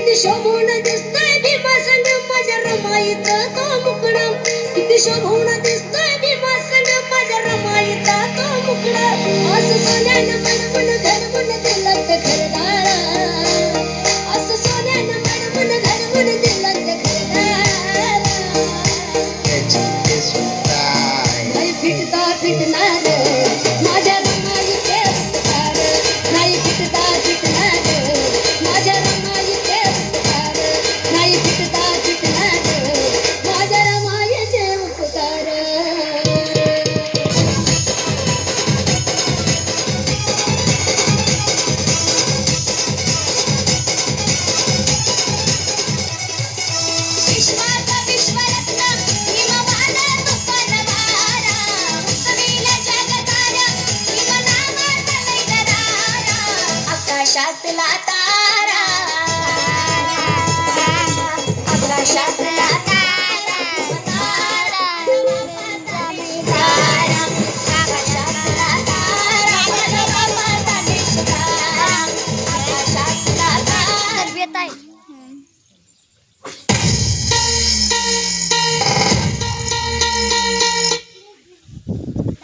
किती शोभून दिसतोय भीमासंग माझ्या रमाईचा तो मुकडा किती शोभून दिसतोय भीमासंग माझ्या रमाईचा तो मुकडा असं सोन्यानं मडमून घडवून दिलं ते घरदार असं सोन्यानं मडमून घडवून दिलं ते घरदार नाही फिटता फिटणार माझ्या रमाईचे असणार नाही फिटता फिटणार माझ्या रमाईचे असणार नाही फिटता फिटणार माझ्या रमाईचे उपकार विश्वाचा विश्वरत्न हिमवान तुफानवारा उंचविला जग सारं हिमनामाचा लय दरारा आकाशातला